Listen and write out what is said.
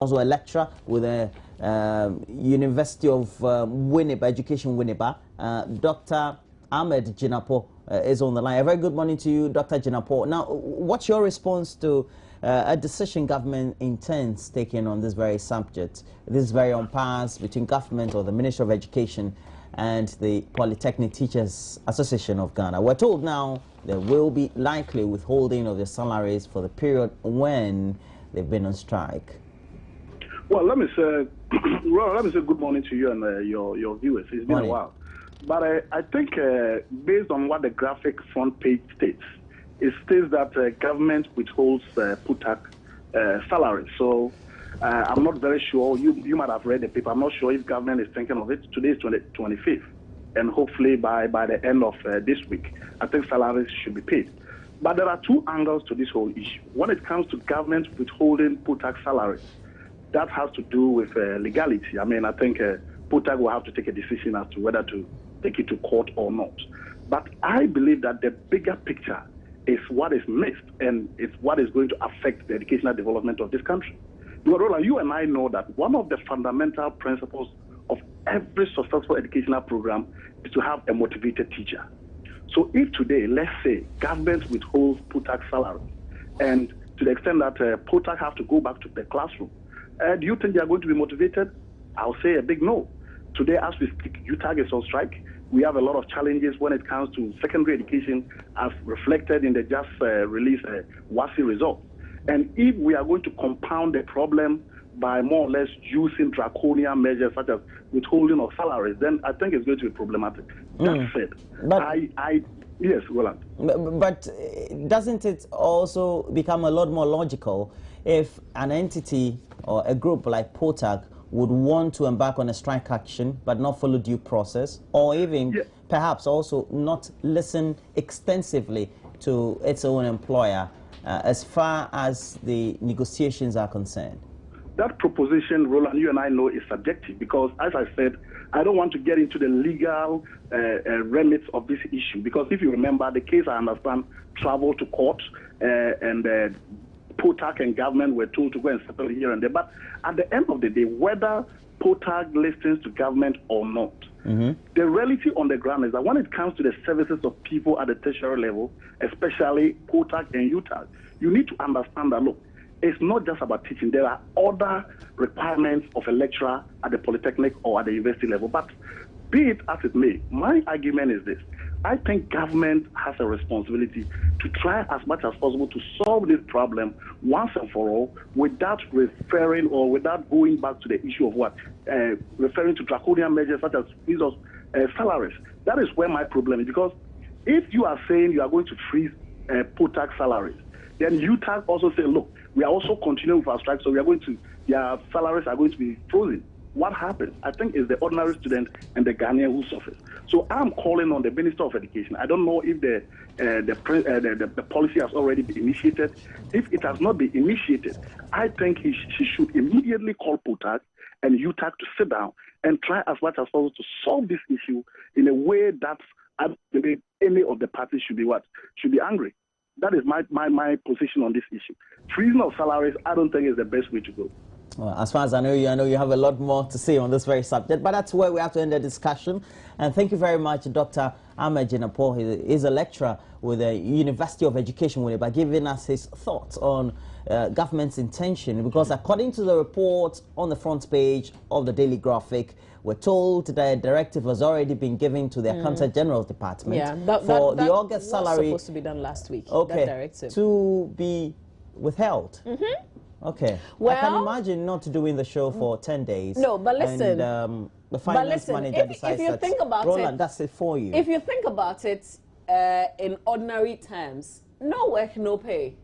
also a lecturer with the University of Winneba, Education Winneba. Dr. Ahmed Jinapo is on the line. A very good morning to you, Dr. Jinapo. Now, what's your response to a decision government intends taking on this very subject? This is very impasse between government or the Ministry of Education and the Polytechnic Teachers Association of Ghana. We're told now there will be likely withholding of the salaries for the period when they've been on strike. Well, let me say, good morning to you and your viewers. It's been a while. But I think based on what the graphic front page states, it states that government withholds POTAG salaries. So I'm not very sure. You might have read the paper. I'm not sure if government is thinking of it. Today is 25th. And hopefully by the end of this week, I think salaries should be paid. But there are two angles to this whole issue. When it comes to government withholding POTAG salaries, that has to do with legality. I mean, I think POTAG will have to take a decision as to whether to take it to court or not. But I believe that the bigger picture is what is missed, and it's what is going to affect the educational development of this country. Roland, you and I know that one of the fundamental principles of every successful educational program is to have a motivated teacher. So if today, let's say, government withholds POTAG salaries, and to the extent that POTAG have to go back to the classroom, do you think they are going to be motivated? I'll say a big no. Today, as we speak, POTAG is on strike. We have a lot of challenges when it comes to secondary education, as reflected in the just released WASI results. And if we are going to compound the problem by more or less using draconian measures such as withholding of salaries, then I think it's going to be problematic. That said, yes, Roland. But doesn't it also become a lot more logical if an entity or a group like POTAG would want to embark on a strike action but not follow due process, or even perhaps also not listen extensively to its own employer as far as the negotiations are concerned? That proposition, Roland, you and I know is subjective because, as I said, I don't want to get into the legal remits of this issue because if you remember, the case, I understand, traveled to court and POTAG and government were told to go and settle here and there. But at the end of the day, whether POTAG listens to government or not, the reality on the ground is that when it comes to the services of people at the tertiary level, especially POTAG and UTAG, you need to understand that, look, it's not just about teaching. There are other requirements of a lecturer at the Polytechnic or at the university level. But be it as it may, my argument is this. I think government has a responsibility to try as much as possible to solve this problem once and for all without referring or without going back to the issue of what? Referring to draconian measures such as freeze of salaries. That is where my problem is, because if you are saying you are going to freeze POTAG salaries, then UTAG also say, look, we are also continuing with our strike, so we are going to, their salaries are going to be frozen. What happens? I think is the ordinary student and the Ghanaian who suffers. So I'm calling on the Minister of Education. I don't know if the policy has already been initiated. If it has not been initiated, I think she should immediately call POTAG and UTAG to sit down and try as much as possible to solve this issue in a way that any of the parties should be what? Should be angry. That is my position on this issue. Freezing of salaries, I don't think is the best way to go. Well, as far as I know you have a lot more to say on this very subject, but that's where we have to end the discussion. And thank you very much, Dr. Ahmed Jinapo. He is a lecturer with the University of Education Winneba, by giving us his thoughts on government's intention, because according to the report on the front page of the Daily Graphic, we're told that a directive has already been given to the Accountant General's Department for the August salary. Supposed to be done last week. Okay, that directive. to be withheld. Okay. Well, I can imagine not doing the show for 10 days. No, but listen. And the finance manager decides if you think about Roland, that's it for you. If you think about it in ordinary terms, no work, no pay.